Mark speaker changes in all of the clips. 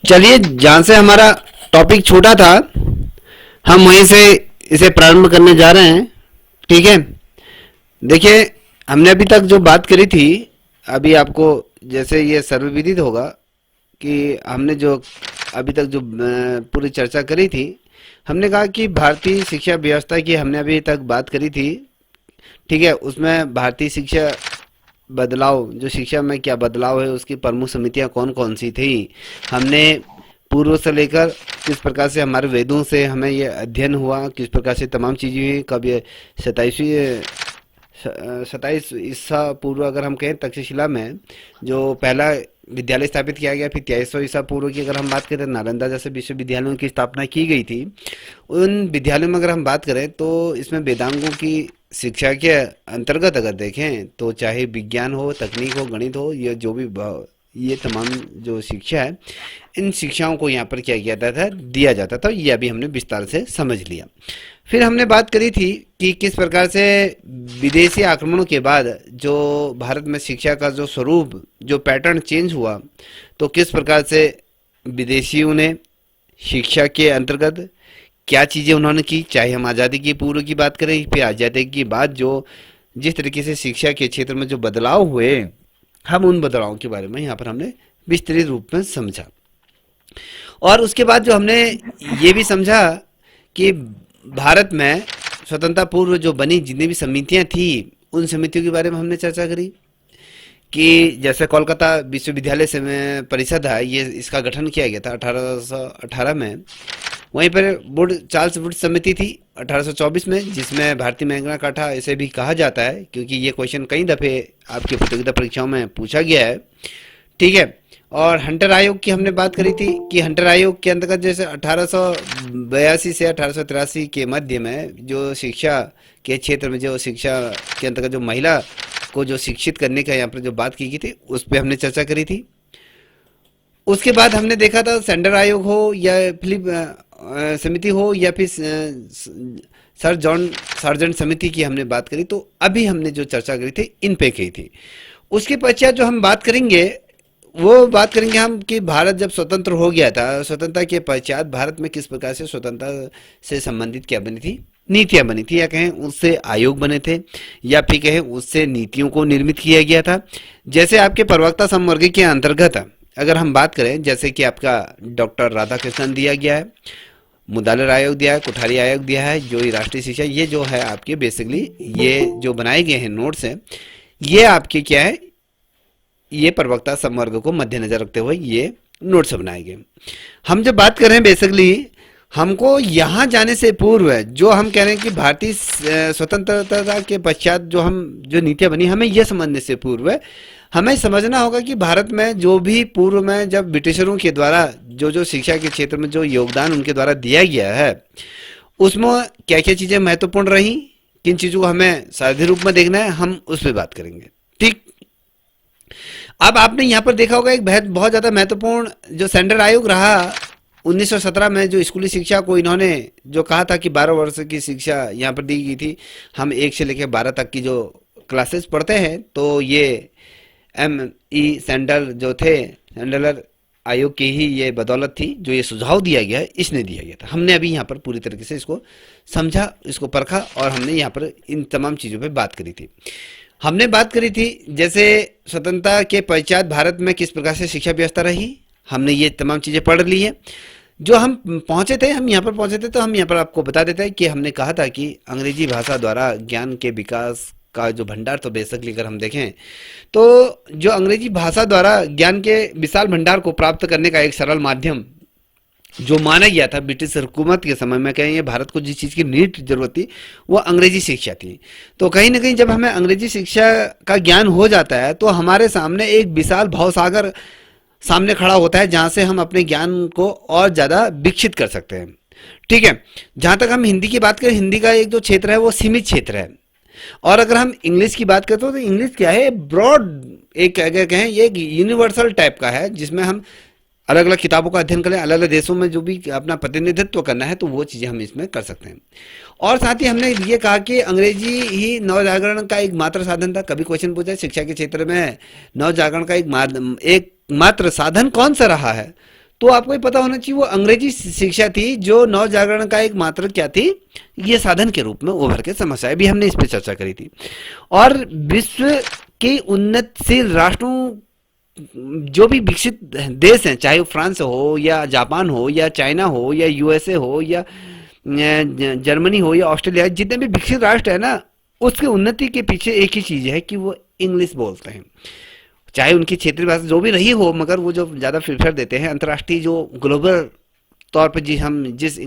Speaker 1: चलिए, जहाँ से हमारा टॉपिक छूटा था हम वहीं से इसे प्रारंभ करने जा रहे हैं। ठीक है, देखिए, हमने अभी तक जो बात करी थी, अभी आपको जैसे ये सर्वविदित होगा कि हमने जो अभी तक जो पूरी चर्चा करी थी, हमने कहा कि भारतीय शिक्षा व्यवस्था की हमने अभी तक बात करी थी। ठीक है, उसमें भारतीय शिक्षा बदलाव, जो शिक्षा में क्या बदलाव है, उसकी प्रमुख समितियां कौन कौन सी थी, हमने पूर्व से लेकर किस प्रकार से हमारे वेदों से हमें ये अध्ययन हुआ, किस प्रकार से तमाम चीज़ें हुई, कब ये 27 ईसा पूर्व अगर हम कहें तक्षशिला में जो पहला विद्यालय स्थापित किया गया, फिर 2300 ईसा पूर्व की अगर हम बात करें नालंदा जैसे विश्वविद्यालयों की स्थापना की गई थी। उन विद्यालयों में अगर हम बात करें तो इसमें वेदांगों की शिक्षा के अंतर्गत अगर देखें तो चाहे विज्ञान हो, तकनीक हो, गणित हो, ये जो भी ये तमाम जो शिक्षा है, इन शिक्षाओं को यहाँ पर क्या किया जाता था, दिया जाता था। ये अभी हमने विस्तार से समझ लिया। फिर हमने बात करी थी कि किस प्रकार से विदेशी आक्रमणों के बाद जो भारत में शिक्षा का जो स्वरूप, जो पैटर्न चेंज हुआ, तो किस प्रकार से विदेशियों ने शिक्षा के अंतर्गत क्या चीज़ें उन्होंने की, चाहे हम आज़ादी की पूर्व की बात करें, फिर आज़ादी के बाद जो जिस तरीके से शिक्षा के क्षेत्र में जो बदलाव हुए, हम उन बदलावों के बारे में यहाँ पर हमने विस्तृत रूप में समझा। और उसके बाद जो हमने ये भी समझा कि भारत में स्वतंत्रता पूर्व जो बनी जितनी भी समितियां थी, उन समितियों के बारे में हमने चर्चा करी कि जैसे कोलकाता विश्वविद्यालय से परिषद है, ये इसका गठन किया गया था 1818 में। वहीं पर वुड चार्ल्स वुड समिति थी 1824 में, जिसमें भारतीय मैग्ना कार्टा इसे भी कहा जाता है, क्योंकि ये क्वेश्चन कई दफ़े आपकी प्रतियोगिता परीक्षाओं में पूछा गया है। ठीक है, और हंटर आयोग की हमने बात करी थी कि हंटर आयोग के अंतर्गत जैसे 1882 से 1883 के मध्य में जो शिक्षा के क्षेत्र में, जो शिक्षा के अंतर्गत जो महिला को जो शिक्षित करने का यहाँ पर जो बात की गई थी, उस पर हमने चर्चा करी थी। उसके बाद हमने देखा था सेंडर आयोग हो या फिलिप समिति हो या फिर सर जॉन सार्जेंट समिति की हमने बात करी। तो अभी हमने जो चर्चा करी थी इन पे की थी। उसके पश्चात जो हम बात करेंगे वो बात करेंगे हम कि भारत जब स्वतंत्र हो गया था, स्वतंत्रता के पश्चात भारत में किस प्रकार से स्वतंत्रता से संबंधित क्या बनी थी, नीतियां बनी थी, या कहें उससे आयोग बने थे, या फिर कहें उससे नीतियों को निर्मित किया गया था। जैसे आपके प्रवक्ता संवर्ग के अंतर्गत अगर हम बात करें, जैसे कि आपका डॉक्टर राधाकृष्णन दिया गया है, मुदालिर आयोग दिया है, कोठारी आयोग दिया है, जो ये राष्ट्रीय शिक्षा, ये जो है आपके बेसिकली ये जो बनाए गए हैं नोट्स हैं, ये आपके क्या है, ये प्रवक्ता संवर्ग को मद्देनजर रखते हुए ये नोट्स बनाए गए। हम जब बात कर रहे हैं बेसिकली, हमको यहाँ जाने से पूर्व जो हम कह रहे हैं कि भारतीय स्वतंत्रता के पश्चात जो नीतियाँ बनी, हमें यह समझने से पूर्व हमें समझना होगा कि भारत में जो भी पूर्व में जब ब्रिटिशरों के द्वारा जो जो शिक्षा के क्षेत्र में जो योगदान उनके द्वारा दिया गया है, उसमें क्या क्या चीज़ें महत्वपूर्ण रही, किन चीज़ों को हमें साझी रूप में देखना है, हम उस पर बात करेंगे। ठीक, अब आपने यहाँ पर देखा होगा एक बहुत ज़्यादा महत्वपूर्ण जो सेंडर आयोग रहा 1917 में, जो स्कूली शिक्षा को इन्होंने जो कहा था कि 12 वर्ष की शिक्षा यहाँ पर दी गई थी, हम 1 से लेकर 12 तक की जो क्लासेस पढ़ते हैं, तो ये M.E. सेंडर जो थे, सेंडलर आयोग की ही ये बदौलत थी, जो ये सुझाव दिया गया है, इसने दिया गया था। हमने अभी यहाँ पर पूरी तरीके से इसको समझा, इसको परखा, और हमने यहाँ पर इन तमाम चीज़ों पे बात करी थी। हमने बात करी थी जैसे स्वतंत्रता के पश्चात भारत में किस प्रकार से शिक्षा व्यवस्था रही, हमने ये तमाम चीज़ें पढ़ ली है। जो हम पहुँचे थे, हम यहाँ पर पहुँचे थे, तो हम यहाँ पर आपको बता देते हैं कि हमने कहा था कि अंग्रेजी भाषा द्वारा ज्ञान के विकास का जो भंडार, तो बेसिकली अगर हम देखें तो जो अंग्रेजी भाषा द्वारा ज्ञान के विशाल भंडार को प्राप्त करने का एक सरल माध्यम जो माना गया था ब्रिटिश हुकूमत के समय में, कहेंगे भारत को जिस चीज़ की नीड जरूरत थी वो अंग्रेजी शिक्षा थी। तो कहीं ना कहीं जब हमें अंग्रेजी शिक्षा का ज्ञान हो जाता है तो हमारे सामने एक विशाल भवसागर सामने खड़ा होता है, जहाँ से हम अपने ज्ञान को और ज़्यादा विकसित कर सकते हैं। ठीक है, जहाँ तक हम हिंदी की बात करें, हिंदी का एक जो क्षेत्र है वो सीमित क्षेत्र है, और अगर हम इंग्लिश की बात करते हो तो इंग्लिश क्या है, ब्रॉड, एक अगर कहें ये एक यूनिवर्सल टाइप का है, जिसमें हम अलग अलग किताबों का अध्ययन करें, अलग अलग देशों में जो भी अपना प्रतिनिधित्व करना है, तो वो चीज़ें हम इसमें कर सकते हैं। और साथ ही हमने ये कहा कि अंग्रेजी ही नवजागरण का एक मात्र साधन था। कभी क्वेश्चन पूछा शिक्षा के क्षेत्र में नवजागरण का एक मात्र साधन कौन सा रहा है, तो आपको ये पता होना चाहिए वो अंग्रेजी शिक्षा थी जो नव जागरण का एक मात्र क्या थी, ये साधन के रूप में उभर के समस्या भी हमने इस पे चर्चा करी थी। और विश्व के उन्नतशील राष्ट्रों, जो भी विकसित देश हैं, चाहे वो फ्रांस हो या जापान हो या चाइना हो या यूएसए हो या जर्मनी हो या ऑस्ट्रेलिया, जितने भी विकसित राष्ट्र है ना, उसकी उन्नति के पीछे एक ही चीज है कि वो इंग्लिश बोलते हैं। चाहे उनकी क्षेत्रीय भाषा जो भी रही हो, मगर वो जो ज्यादा प्रेफर देते हैं अंतर्राष्ट्रीय जो ग्लोबल तौर पर जी हम जिस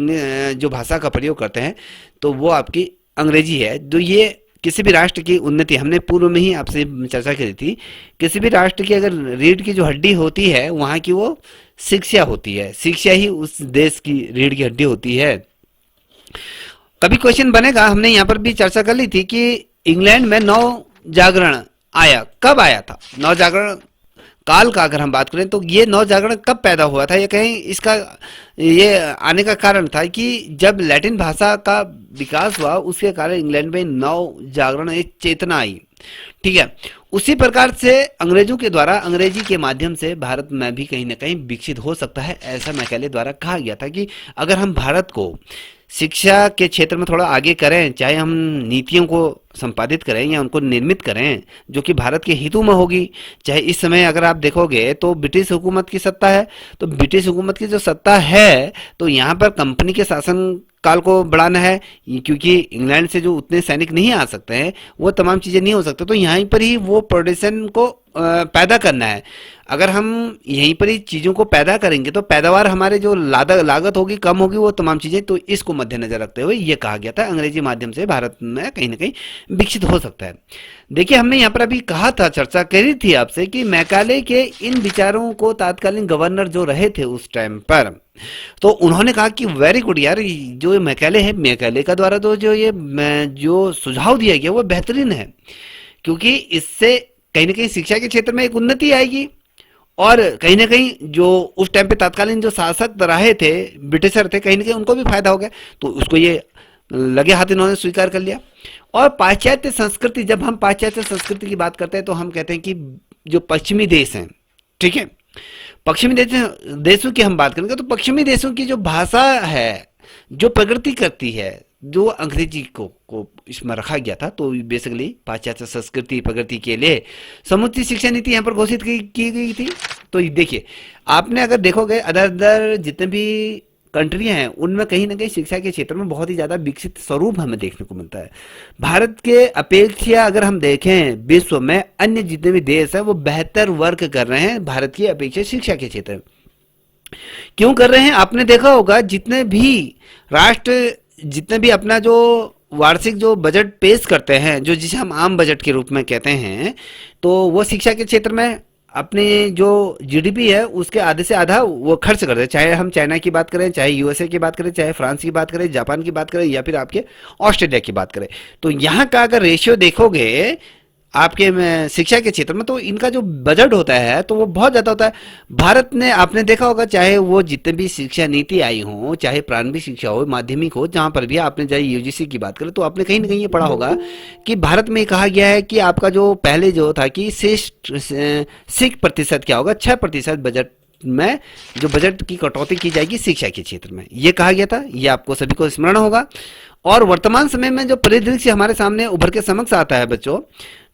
Speaker 1: जो भाषा का प्रयोग करते हैं, तो वो आपकी अंग्रेजी है। जो ये किसी भी राष्ट्र की उन्नति, हमने पूर्व में ही आपसे चर्चा करी थी, किसी भी राष्ट्र की अगर रीढ़ की जो हड्डी होती है वहाँ की वो शिक्षा होती है। शिक्षा ही उस देश की रीढ़ की हड्डी होती है। कभी क्वेश्चन बनेगा, हमने यहाँ पर भी चर्चा कर ली थी कि इंग्लैंड में नव जागरण आया, कब आया था? नव जागरण काल का अगर हम बात करें तो ये नव जागरण कब पैदा हुआ था, या कहीं इसका ये आने का कारण था कि जब लैटिन भाषा का विकास हुआ उसके कारण इंग्लैंड में नव जागरण एक चेतना आई। ठीक है, उसी प्रकार से अंग्रेजों के द्वारा, अंग्रेजी के माध्यम से भारत में भी कहीं ना कहीं विकसित हो सकता है, ऐसा मैकेले द्वारा कहा गया था कि अगर हम भारत को शिक्षा के क्षेत्र में थोड़ा आगे करें, चाहे हम नीतियों को संपादित करें या उनको निर्मित करें जो कि भारत के हितों में होगी। चाहे इस समय अगर आप देखोगे तो ब्रिटिश हुकूमत की सत्ता है, तो ब्रिटिश हुकूमत की जो सत्ता है तो यहाँ पर कंपनी के शासन काल को बढ़ाना है, क्योंकि इंग्लैंड से जो उतने सैनिक नहीं आ सकते हैं, वो तमाम चीज़ें नहीं हो सकते, तो यहीं पर ही वो प्रोडक्शन को पैदा करना है। अगर हम यहीं पर ही चीज़ों को पैदा करेंगे तो पैदावार हमारे जो लागत होगी कम होगी, वो तमाम चीज़ें, तो इसको मद्देनजर रखते हुए ये कहा गया था अंग्रेजी माध्यम से भारत में कहीं ना कहीं विकसित हो सकता है। देखिए, हमने यहाँ पर अभी कहा था, चर्चा करी थी आपसे कि मैकाले के इन विचारों को तत्कालीन गवर्नर जो रहे थे उस टाइम पर, तो उन्होंने कहा कि वेरी गुड यार, जो मैकाले है, मैकाले का द्वारा तो जो ये जो सुझाव दिया गया वो बेहतरीन है, क्योंकि इससे कहीं ना कहीं शिक्षा के क्षेत्र में एक उन्नति आएगी और कहीं ना कहीं जो उस टाइम पे तत्कालीन जो शासक रहे थे, ब्रिटिशर थे, कहीं ना कहीं उनको भी फायदा हो गया, तो उसको ये लगे हाथ इन्होंने स्वीकार कर लिया। और पाश्चात्य संस्कृति, जब हम पाश्चात्य संस्कृति की बात करते हैं तो हम कहते हैं कि जो पश्चिमी देश हैं, ठीक है, पश्चिमी देशों की हम बात करेंगे तो पश्चिमी देशों की जो भाषा है, जो प्रगति करती है, जो अंग्रेजी को इसमें रखा गया था, तो बेसिकली पाश्चात्य संस्कृति प्रगति के लिए समुचित शिक्षा नीति यहाँ पर घोषित की गई थी। तो देखिए, आपने अगर देखोगे अदर जितने भी कंट्रियां हैं उनमें कहीं ना कहीं शिक्षा के क्षेत्र में बहुत ही ज़्यादा विकसित स्वरूप हमें देखने को मिलता है। भारत के अपेक्षा अगर हम देखें विश्व में अन्य जितने भी देश हैं वो बेहतर वर्क कर रहे हैं भारत की अपेक्षा शिक्षा के क्षेत्र में। क्यों कर रहे हैं? आपने देखा होगा जितने भी राष्ट्र, जितने भी अपना जो वार्षिक जो बजट पेश करते हैं, जो जिसे हम आम बजट के रूप में कहते हैं, तो वो शिक्षा के क्षेत्र में अपने जो जीडीपी है उसके आधे से आधा वो खर्च करते हैं। चाहे हम चाइना की बात करें, चाहे यूएसए की बात करें, चाहे फ्रांस की बात करें, जापान की बात करें, या फिर आपके ऑस्ट्रेलिया की बात करें, तो यहाँ का अगर रेशियो देखोगे आपके में शिक्षा के क्षेत्र में, तो इनका जो बजट होता है तो वो बहुत ज़्यादा होता है। भारत ने, आपने देखा होगा, चाहे वो जितने भी शिक्षा नीति आई हो, चाहे प्रारंभिक शिक्षा हो, माध्यमिक हो, जहाँ पर भी आपने चाहे यूजीसी की बात करें, तो आपने कहीं ना कहीं ये पढ़ा होगा कि भारत में कहा गया है कि आपका जो पहले जो था कि 6% क्या होगा, 6% बजट में जो बजट की कटौती की जाएगी शिक्षा के क्षेत्र में, ये कहा गया था। ये आपको सभी को स्मरण होगा। और वर्तमान समय में जो परिदृश्य हमारे सामने उभर के समक्ष आता है बच्चों,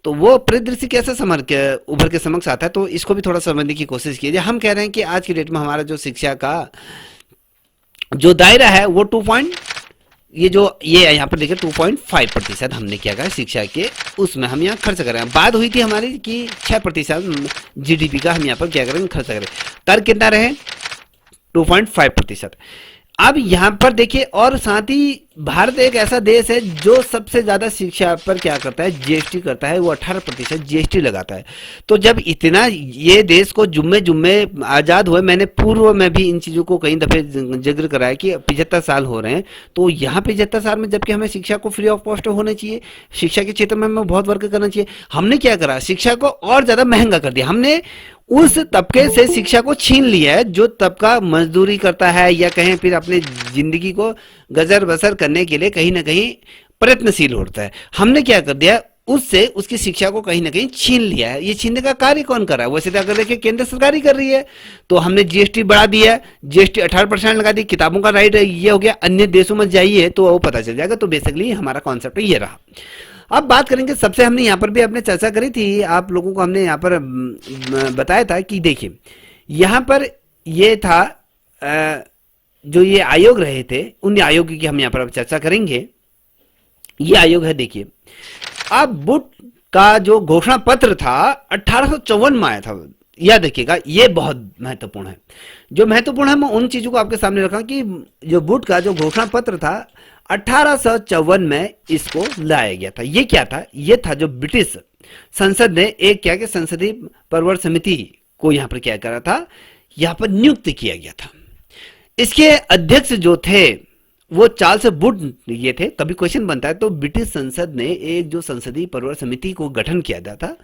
Speaker 1: तो वो परिदृश्य कैसे उभर के समक्ष आता है, तो इसको भी थोड़ा समझने की कोशिश कीजिए। हम कह रहे हैं कि आज की डेट में हमारा जो शिक्षा का जो दायरा है वो ये यहाँ पर देखिए 2.5% हमने क्या कहा शिक्षा के, उसमें हम यहाँ खर्च कर रहे हैं। बात हुई थी हमारी कि 6% जीडीपी का हम यहाँ पर क्या करेंगे, खर्च करें। कर कितना रहे? 2.5%। अब यहाँ पर देखिए, और साथ ही भारत एक ऐसा देश है जो सबसे ज्यादा शिक्षा पर क्या करता है, जीएसटी करता है, वो 18% जीएसटी लगाता है। तो जब इतना ये देश को जुम्मे आजाद हुए, मैंने पूर्व में भी इन चीजों को कई दफे जिक्र कराया कि 75 साल हो रहे हैं, तो यहाँ 75 साल में जबकि हमें शिक्षा को फ्री ऑफ कॉस्ट होना चाहिए, शिक्षा के क्षेत्र में हमें बहुत वर्क करना चाहिए, हमने क्या करा, शिक्षा को और ज्यादा महंगा कर दिया। हमने उस तबके से शिक्षा को छीन लिया है जो तबका मजदूरी करता है या कहीं फिर अपनी जिंदगी को गजर बसर करने के लिए कहीं ना कहीं प्रयत्नशील होता है। हमने क्या कर दिया, उससे उसकी शिक्षा को कहीं ना कहीं छीन लिया है। ये छीनने का कार्य कौन कर रहा है? वैसे तो अगर देखिए केंद्र सरकार ही कर रही है। तो हमने जीएसटी बढ़ा दिया है, जीएसटी 18% लगा दी, किताबों का राइट ये हो गया। अन्य देशों में जाइए तो वो पता चल जाएगा। तो बेसिकली हमारा कॉन्सेप्ट ये रहा। अब बात करेंगे, सबसे हमने यहाँ पर भी अपने चर्चा करी थी, आप लोगों को हमने यहाँ पर बताया था कि देखिए यहाँ पर ये था जो ये आयोग रहे थे, उन आयोग की हम यहाँ पर अब चर्चा करेंगे। ये आयोग है, देखिए अब बुट का जो घोषणा पत्र था 1854 में आया था। याद रखिएगा, ये बहुत महत्वपूर्ण है। जो महत्वपूर्ण है मैं उन चीजों को आपके सामने रखा कि जो बुट का जो घोषणा पत्र था 1854 में इसको लाया गया था। ये क्या था? ये था जो ब्रिटिश संसद ने एक क्या कि संसदीय परवर समिति को यहाँ पर क्या करा था, यहाँ पर नियुक्त किया गया था। इसके अध्यक्ष जो थे वो चार्ल्स बुट ये थे। कभी क्वेश्चन बनता है तो ब्रिटिश संसद ने एक जो संसदीय परवर समिति को गठन किया गया था,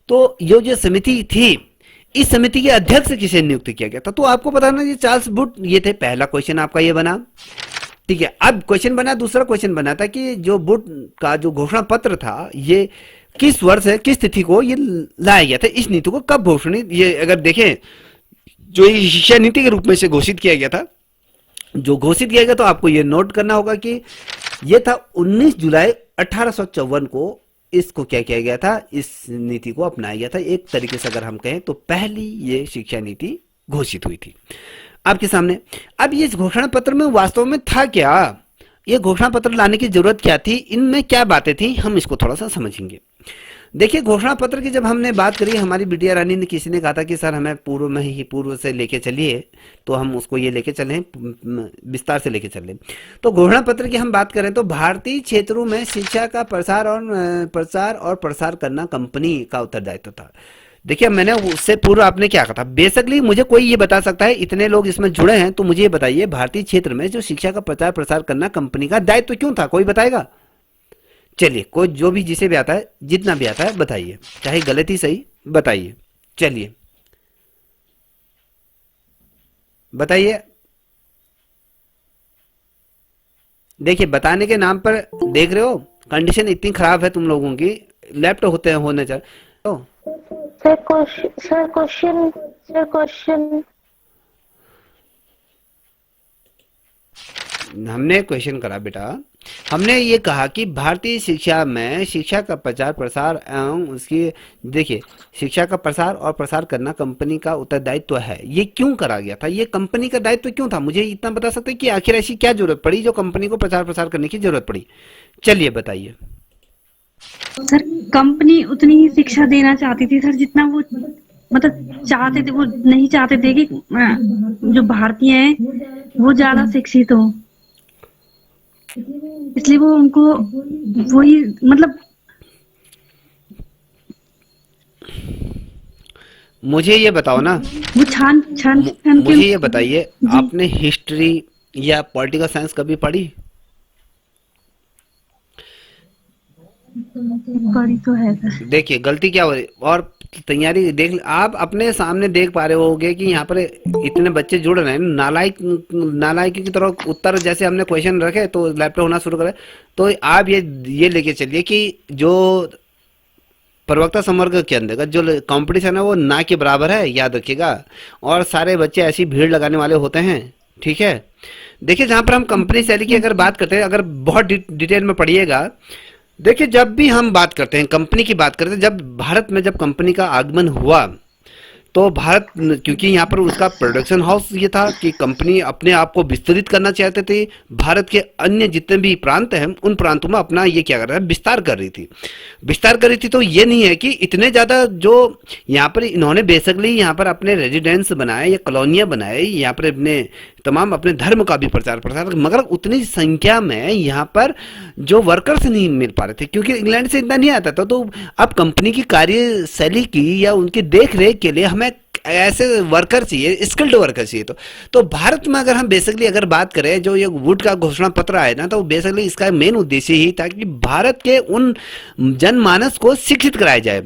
Speaker 1: तो ये जो समिति थी, इस समिति के अध्यक्ष किसे नियुक्त किया गया था? तो आपको पता ना, ये चार्ल्स बुट ये थे। पहला क्वेश्चन आपका ये बना, ठीक है। अब क्वेश्चन बना, दूसरा क्वेश्चन बना था कि जो बुट का जो घोषणा पत्र था ये किस वर्ष है, किस तिथि को ये लाया गया था, इस नीति को कब घोषणा, ये अगर देखें जो ये शिक्षा नीति के रूप में से घोषित किया गया था, जो घोषित किया गया, तो आपको ये नोट करना होगा कि ये था 19 जुलाई 1854 को इसको क्या किया गया था, इस नीति को अपनाया गया था। एक तरीके से अगर हम कहें तो पहली ये शिक्षा नीति घोषित हुई थी आपके सामने। अब ये घोषणा पत्र में वास्तव में था क्या, ये घोषणा पत्र लाने की जरूरत क्या थी, इनमें क्या बातें थी, हम इसको थोड़ा सा समझेंगे। देखिए घोषणा पत्र की जब हमने बात करी, हमारी बिटिया रानी ने, किसी ने कहा था कि सर हमें पूर्व में ही, पूर्व से लेके चलिए, तो हम उसको ये लेके चलें, विस्तार से लेके चलें। तो घोषणा पत्र की हम बात करें तो भारतीय क्षेत्रों में शिक्षा का प्रसार और प्रसार करना कंपनी का उत्तरदायित्व था। देखिए मैंने उससे पूर्व आपने क्या कहा था, बेसिकली मुझे कोई ये बता सकता है, इतने लोग इसमें जुड़े हैं तो मुझे ये बताइए भारतीय क्षेत्र में जो शिक्षा का प्रचार प्रसार करना कंपनी का दायित्व क्यों था? कोई बताएगा? चलिए, कोई जो भी जिसे भी आता है, जितना भी आता है बताइए, चाहे गलत ही सही बताइए। चलिए बताइए। देखिए बताने के नाम पर देख रहे हो कंडीशन इतनी खराब है तुम लोगों की, लैपटॉप होते हैं होने चाहिए। तो
Speaker 2: सर क्वेश्चन
Speaker 1: हमने क्वेश्चन करा बेटा, हमने ये कहा कि भारतीय शिक्षा में शिक्षा का प्रचार प्रसार एवं उसकी, देखिए शिक्षा का प्रसार और प्रसार करना कंपनी का उत्तरदायित्व है। ये क्यों करा गया था, ये कंपनी का दायित्व क्यों था? मुझे इतना बता सकते हैं कि आखिर ऐसी क्या जरूरत पड़ी जो कंपनी को प्रचार प्रसार करने की जरूरत पड़ी? चलिए बताइए।
Speaker 3: सर कंपनी उतनी ही शिक्षा देना चाहती थी सर जितना वो मतलब चाहते थे। वो नहीं चाहते थे कि जो भारतीय हैं वो ज्यादा शिक्षित हो, इसलिए वो उनको वही मतलब।
Speaker 1: मुझे ये बताओ ना,
Speaker 3: वो छान छान छान के
Speaker 1: मुझे ये बताइए, आपने हिस्ट्री या पॉलिटिकल साइंस कभी पढ़ी?
Speaker 3: पढ़ी तो है सर।
Speaker 1: देखिए गलती क्या हो रही, और तैयारी देख, आप अपने सामने देख पा रहे होगे कि यहाँ पर इतने बच्चे जुड़ रहे हैं, नालायक की तरह उत्तर जैसे हमने क्वेश्चन रखे तो लैपटॉप होना शुरू करे। तो आप ये लेके चलिए कि जो प्रवक्ता संवर्ग के अंतर्गत जो कंपटीशन है वो ना के बराबर है, याद रखिएगा। और सारे बच्चे ऐसी भीड़ लगाने वाले होते हैं, ठीक है। देखिए जहाँ पर हम कंपनी शैली की अगर बात करते हैं, अगर बहुत डिटेल में पढ़िएगा, देखिए जब भी हम बात करते हैं कंपनी की बात करते हैं, जब भारत में जब कंपनी का आगमन हुआ तो भारत, क्योंकि यहाँ पर उसका प्रोडक्शन हाउस ये था कि कंपनी अपने आप को विस्तृत करना चाहते थे, भारत के अन्य जितने भी प्रांत हैं उन प्रांतों में अपना ये क्या कर रहा है, विस्तार कर रही थी। तो ये नहीं है कि इतने ज़्यादा जो यहाँ पर इन्होंने बेसिकली यहाँ पर अपने रेजिडेंस बनाए या कॉलोनियाँ बनाए, यहाँ पर अपने तमाम अपने धर्म का भी प्रचार प्रसार, मगर उतनी संख्या में यहाँ पर जो वर्कर्स नहीं मिल पा रहे थे क्योंकि इंग्लैंड से इतना नहीं आता था। तो अब कंपनी की कार्यशैली की या उनकी देख रेख के लिए हमें ऐसे वर्कर चाहिए, स्किल्ड वर्कर चाहिए। तो भारत में अगर हम बेसिकली अगर बात करें, जो ये वुड का घोषणा पत्र आया ना, तो बेसिकली इसका मेन उद्देश्य ही था कि भारत के उन जनमानस को शिक्षित कराया जाए।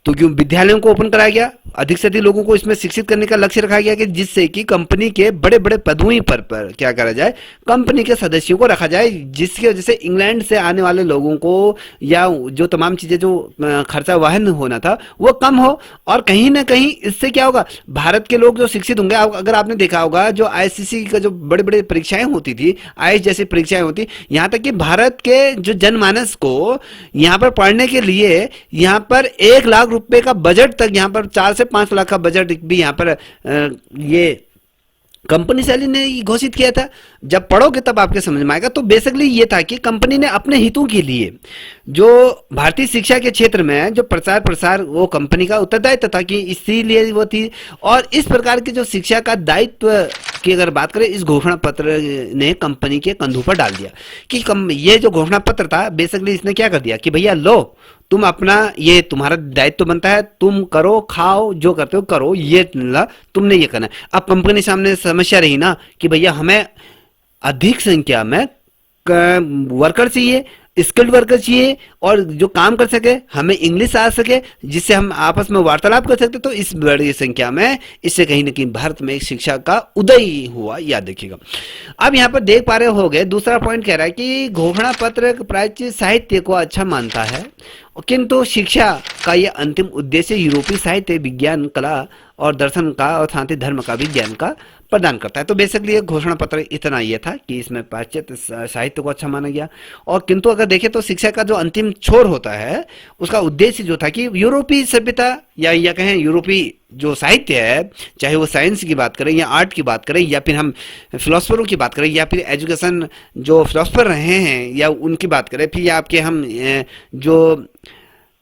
Speaker 1: तो क्यों विद्यालयों को ओपन कराया गया, अधिक से अधिक लोगों को इसमें शिक्षित करने का लक्ष्य रखा गया कि जिससे कि कंपनी के बड़े बड़े पदों पर क्या करा जाए, कंपनी के सदस्यों को रखा जाए, जिसकी वजह से इंग्लैंड से आने वाले लोगों को या जो तमाम चीजें जो खर्चा वहन होना था वो कम हो। और कहीं ना कहीं इससे क्या होगा, भारत के लोग जो शिक्षित होंगे। अगर आपने देखा होगा जो आईसीसी का जो बड़े बड़े परीक्षाएं होती थी, आईएएस जैसी परीक्षाएं होती, यहाँ तक कि भारत के जो जनमानस को यहाँ पर पढ़ने के लिए यहाँ पर 1 लाख रुपए का बजट तक, यहाँ पर 4 से 5 लाख का बजट भी यहाँ पर ये कंपनी सैली ने घोषित किया था। जब पढ़ोगे तब आपके समझ में आएगा। तो बेसिकली ये था कि कंपनी ने अपने हितों के लिए जो भारतीय शिक्षा के क्षेत्र में जो प्रचार प्रसार, वो कंपनी का उत्तरदायित्व था कि इसीलिए वो थी। और इस प्रकार की जो शिक्षा का दायित्व की अगर बात करें, इस घोषणा पत्र ने कंपनी के कंधों पर डाल दिया कि ये जो घोषणा पत्र था बेसिकली इसने क्या कर दिया कि भैया लो, तुम अपना, ये तुम्हारा दायित्व बनता है, तुम करो, खाओ, जो करते हो करो, ये तुमने ये करना है। अब कंपनी सामने समस्या रही ना कि भैया हमें अधिक संख्या में वर्कर चाहिए, स्किल्ड वर्कर चाहिए, और जो काम कर सके, हमें इंग्लिश आ सके, जिससे हम आपस में वार्तालाप कर सकते। तो इस बड़ी संख्या में इससे कहीं ना कहीं भारत में एक शिक्षा का उदय हुआ, याद रखिएगा। अब यहाँ पर देख पा रहे होगे, दूसरा पॉइंट कह रहा है कि घोषणा पत्र प्राच्य साहित्य को अच्छा मानता है, किंतु शिक्षा का यह अंतिम उद्देश्य यूरोपीय साहित्य, विज्ञान, कला और दर्शन का और साथ ही धर्म का विज्ञान का प्रदान करता है। तो बेसिकली ये घोषणा पत्र इतना ये था कि इसमें पाश्चात्य साहित्य को अच्छा माना गया। और किंतु अगर देखें तो शिक्षा का जो अंतिम छोर होता है, उसका उद्देश्य जो था कि यूरोपीय सभ्यता या कहें यूरोपीय जो साहित्य है, चाहे वो साइंस की बात करें या आर्ट की बात करें या फिर हम फिलोसफरों की बात करें या फिर एजुकेशन जो फिलोसफर रहे हैं या उनकी बात करें, फिर या आपके हम जो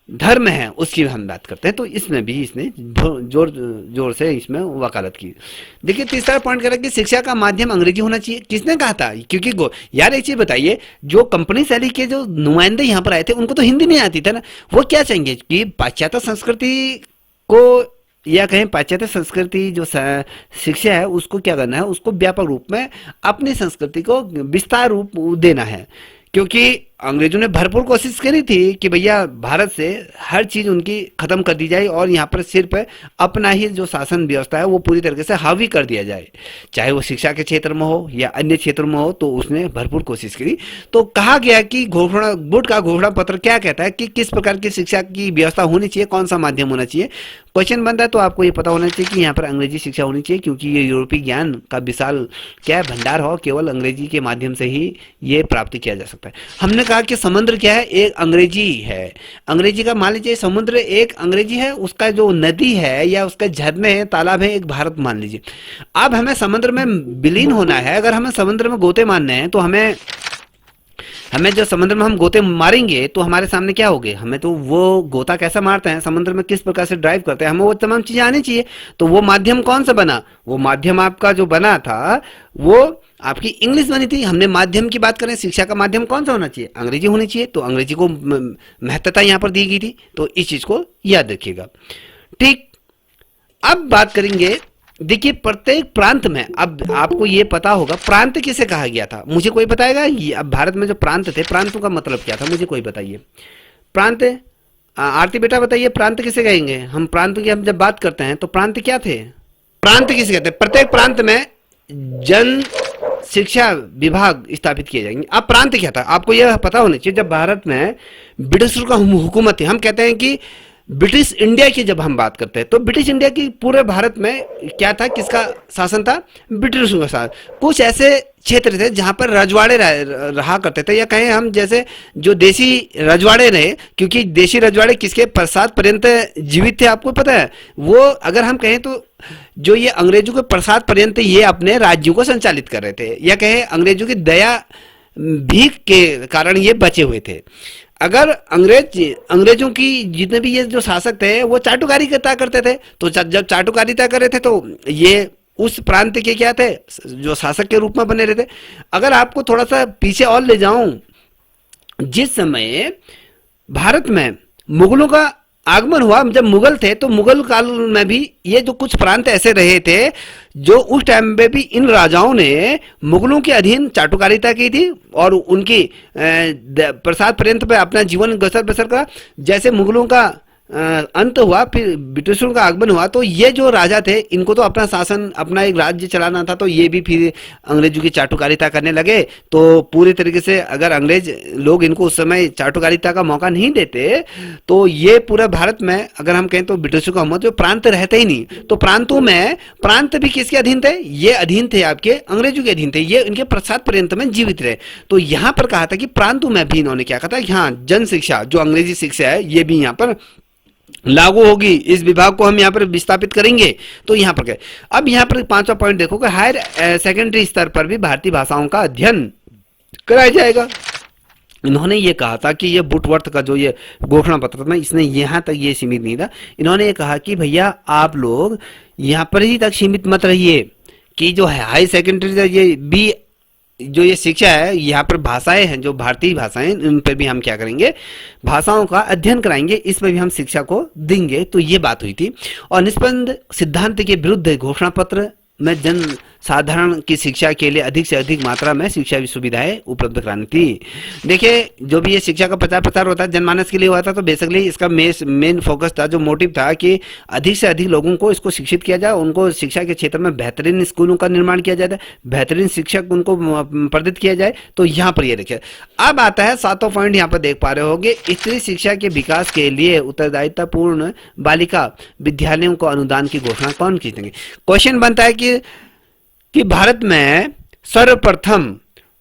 Speaker 1: धर्म है उसकी हम बात करते हैं, तो इसमें भी इसने जोर से इसमें वकालत की। देखिए तीसरा पॉइंट कह रहा है कि शिक्षा का माध्यम अंग्रेजी होना चाहिए। किसने कहा था? क्योंकि यार एक चीज बताइए, जो कंपनी शैली के जो नुमाइंदे यहाँ पर आए थे उनको तो हिंदी नहीं आती थी ना। वो क्या चाहेंगे कि पाश्चात्य संस्कृति को या कहें पाश्चात्य संस्कृति जो शिक्षा है उसको क्या करना है, उसको व्यापक रूप में अपनी संस्कृति को विस्तार रूप देना है। क्योंकि अंग्रेजों ने भरपूर कोशिश करी थी कि भैया भारत से हर चीज उनकी खत्म कर दी जाए और यहाँ पर सिर्फ अपना ही जो शासन व्यवस्था है वो पूरी तरीके से हावी कर दिया जाए, चाहे वो शिक्षा के क्षेत्र में हो या अन्य क्षेत्रों में हो। तो उसने भरपूर कोशिश करी। तो कहा गया कि वुड का घोषणा पत्र क्या कहता है कि किस प्रकार की शिक्षा की व्यवस्था होनी चाहिए, कौन सा माध्यम होना चाहिए। क्वेश्चन बनता है तो आपको ये पता होना चाहिए कि यहाँ पर अंग्रेजी शिक्षा होनी चाहिए, क्योंकि ये यूरोपीय ज्ञान का विशाल क्या भंडार हो, केवल अंग्रेजी के माध्यम से ही ये प्राप्त किया जा सकता है। हमने कहा कि समुद्र क्या है, एक अंग्रेजी है। अंग्रेजी का मान लीजिए समुद्र एक अंग्रेजी है, उसका जो नदी है या उसका झरने है, तालाब है, एक भारत मान लीजिए। अब हमें समुद्र में विलीन होना है, अगर हमें समुद्र में गोते मारने हैं तो हमें जो समुद्र में हम गोते मारेंगे तो हमारे सामने क्या होगे, हमें तो वो गोता कैसा मारते हैं, समुद्र में किस प्रकार से ड्राइव करते हैं, हमें वो तमाम चीजें आनी चाहिए। तो वो माध्यम कौन सा बना, वो माध्यम आपका जो बना था वो आपकी इंग्लिश बनी थी। हमने माध्यम की बात करें, शिक्षा का माध्यम कौन सा होना चाहिए, अंग्रेजी होनी चाहिए। तो अंग्रेजी को महत्वता यहाँ पर दी गई थी, तो इस चीज को याद रखिएगा। ठीक, अब बात करेंगे। देखिए प्रत्येक प्रांत में, अब आपको ये पता होगा प्रांत किसे कहा गया था, मुझे कोई बताएगा? ये अब भारत में जो प्रांत थे, प्रांतों का मतलब क्या था, मुझे कोई बताइए। प्रांत, आरती बेटा बताइए, प्रांत किसे कहेंगे हम? प्रांत की हम जब बात करते हैं तो प्रांत क्या थे, प्रांत किसे कहते हैं? प्रत्येक प्रांत में जन शिक्षा विभाग स्थापित किए जाएंगे। अब प्रांत क्या था आपको यह पता होना चाहिए। जब भारत में ब्रिटिशों का हुकूमत थी, हम कहते हैं कि ब्रिटिश इंडिया की जब हम बात करते हैं तो ब्रिटिश इंडिया की पूरे भारत में क्या था, किसका शासन था? ब्रिटिशों का शासन। कुछ ऐसे क्षेत्र थे जहां पर रजवाड़े रहा करते थे, या कहें हम जैसे जो देसी रजवाड़े रहे, क्योंकि देशी रजवाड़े किसके पश्चात पर्यंत जीवित थे आपको पता है? वो अगर हम कहें तो जो ये अंग्रेजों के पश्चात पर्यंत ये अपने राज्यों को संचालित कर रहे थे, या कहें अंग्रेजों की दया भीख के कारण ये बचे हुए थे। अगर अंग्रेजों की जितने भी ये जो शासक थे वो चाटुकारिता करते थे, तो जब चाटुकारिता कर रहे थे तो ये उस प्रांत के क्या थे, जो शासक के रूप में बने रहते। अगर आपको थोड़ा सा पीछे और ले जाऊं, जिस समय भारत में मुगलों का आगमन हुआ जब मुगल थे, तो मुगल काल में भी ये जो कुछ प्रांत ऐसे रहे थे जो उस टाइम में भी इन राजाओं ने मुगलों के अधीन चाटुकारिता की थी और उनकी प्रसाद पर्यंत पे अपना जीवन बसर बसर करा। जैसे मुगलों का अंत हुआ, फिर ब्रिटिशों का आगमन हुआ, तो ये जो राजा थे इनको तो अपना शासन, अपना एक राज्य चलाना था, तो ये भी फिर अंग्रेजों की चाटुकारिता करने लगे। तो पूरी तरीके से अगर अंग्रेज लोग इनको उस समय चाटुकारिता का मौका नहीं देते तो ये पूरा भारत में अगर हम कहें तो ब्रिटिशों का हुआ, तो प्रांत रहते ही नहीं। तो प्रांतों में प्रांत भी किसके अधीन थे? ये अधीन थे आपके अंग्रेजों के अधीन थे, ये इनके प्रसाद पर्यंत में जीवित रहे। तो यहाँ पर कहा था कि प्रांतों में भी इन्होंने क्या कहा था कि हाँ, जन शिक्षा जो अंग्रेजी शिक्षा है ये भी यहाँ पर लागू होगी, इस विभाग को हम यहाँ पर विस्थापित करेंगे। तो यहाँ पर क्या, अब यहाँ पर पांचवा पॉइंट देखो कि हायर सेकेंडरी स्तर पर भी भारतीय भाषाओं का अध्ययन कराया जाएगा। इन्होंने ये कहा था कि ये बुटवर्थ का जो ये घोषणा पत्र था, इसने यहाँ तक ये सीमित नहीं था। इन्होंने ये कहा कि भैया आप लोग यहाँ पर ही तक सीमित मत रहिए कि जो है हाई सेकेंडरी ये भी जो ये शिक्षा है, यहाँ पर भाषाएं हैं जो भारतीय भाषाएं, उन पर भी हम क्या करेंगे, भाषाओं का अध्ययन कराएंगे, इस पर भी हम शिक्षा को देंगे। तो ये बात हुई थी। और निष्पन्द सिद्धांत के विरुद्ध घोषणा पत्र में जन साधारण की शिक्षा के लिए अधिक से अधिक मात्रा में शिक्षा सुविधाएं उपलब्ध करानी थी। देखिए जो भी ये शिक्षा का प्रचार प्रसार होता है जनमानस के लिए हुआ था, तो बेसिकली इसका मेन फोकस था, जो मोटिव था कि अधिक से अधिक लोगों को इसको शिक्षित किया जाए, उनको शिक्षा के क्षेत्र में बेहतरीन स्कूलों का निर्माण किया जाए, बेहतरीन शिक्षक उनको प्रदित किया जाए। तो यहाँ पर ये देखिए, अब आता है सातों पॉइंट, यहाँ पर देख पा रहे होंगे, स्त्री शिक्षा के विकास के लिए उत्तरदायित्वपूर्ण बालिका विद्यालयों को अनुदान की घोषणा कौन की थी? क्वेश्चन बनता है कि भारत में सर्वप्रथम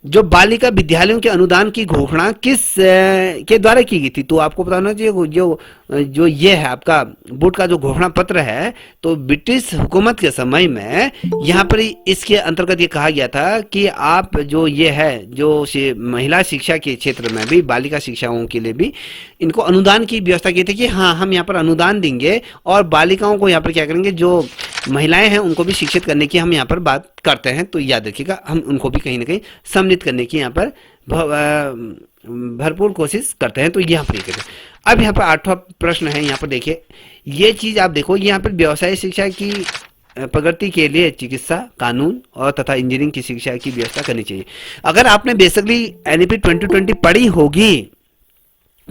Speaker 1: जो बालिका विद्यालयों के अनुदान की घोषणा किस के द्वारा की गई थी? तो आपको बताना चाहिए जो ये है आपका बुट का जो घोषणा पत्र है, तो ब्रिटिश हुकूमत के समय में यहाँ पर इसके अंतर्गत ये कहा गया था कि आप जो ये है जो महिला शिक्षा के क्षेत्र में भी बालिका शिक्षाओं के लिए भी इनको अनुदान की व्यवस्था की थी कि हाँ हम यहाँ पर अनुदान देंगे और बालिकाओं को यहाँ पर क्या करेंगे, जो महिलाएं हैं उनको भी शिक्षित करने की हम यहाँ पर बात करते हैं। तो याद रखिएगा, हम उनको भी कहीं ना कहीं सम्मिलित करने की यहाँ पर भरपूर कोशिश करते हैं। तो यहाँ पर ये अब यहाँ पर आठवां प्रश्न है, यहाँ पर देखिए ये चीज आप देखो, यहाँ पर व्यवसाय शिक्षा की प्रगति के लिए चिकित्सा, कानून और तथा इंजीनियरिंग की शिक्षा की व्यवस्था करनी चाहिए। अगर आपने बेसिकली एनईपी 2020 पढ़ी होगी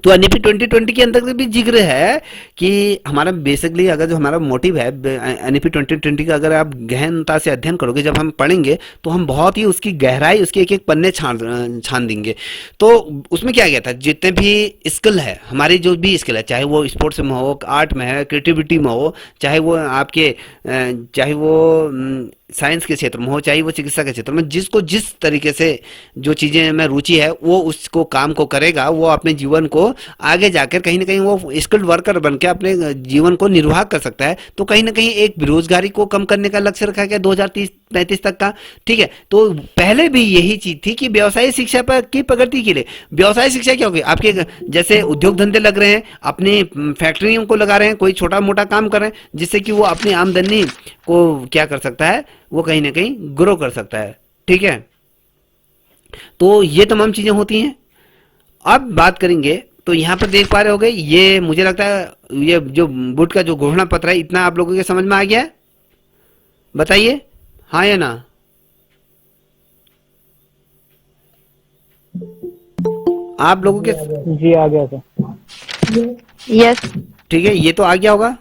Speaker 1: तो एनईपी 2020 के अंतर्गत भी जिक्र है कि हमारा बेसिकली अगर जो हमारा मोटिव है एनईपी 2020 का अगर आप गहनता से अध्ययन करोगे, जब हम पढ़ेंगे तो हम बहुत ही उसकी गहराई, उसके एक एक पन्ने छान देंगे। तो उसमें क्या गया था, जितने भी स्किल है हमारी, जो भी स्किल है, चाहे वो स्पोर्ट्स में हो, आर्ट में है, क्रिएटिविटी में हो, चाहे वो आपके चाहे वो साइंस के क्षेत्र में हो, चाहे वो चिकित्सा के क्षेत्र में, जिसको जिस तरीके से जो चीज़ें में रुचि है वो उसको काम को करेगा, वो अपने जीवन को आगे जाकर कहीं ना कहीं वो स्किल्ड वर्कर बन के अपने जीवन को निर्वाह कर सकता है। तो कहीं ना कहीं एक बेरोजगारी को कम करने का लक्ष्य रखा गया 2030-35 तक का। ठीक है, तो पहले भी यही चीज थी कि व्यवसाय शिक्षा पर की प्रगति के लिए, व्यवसाय शिक्षा क्या होगी, आपके जैसे उद्योग धंधे लग रहे हैं, अपनी फैक्ट्रियों को लगा रहे हैं, कोई छोटा मोटा काम कर रहे हैं, जिससे कि वो अपनी आमदनी को क्या कर सकता है, वो कहीं ना कहीं ग्रो कर सकता है। ठीक है, तो ये तमाम चीजें होती हैं। अब बात करेंगे तो यहाँ पर देख पा रहे होगे, ये मुझे लगता है ये जो बुट का जो घोषणा पत्र है, इतना आप लोगों के समझ में आ गया है? बताइए हाँ या ना। आप लोगों के
Speaker 4: जी आ गया था।
Speaker 2: यस।
Speaker 1: ठीक है, ये तो आ गया होगा।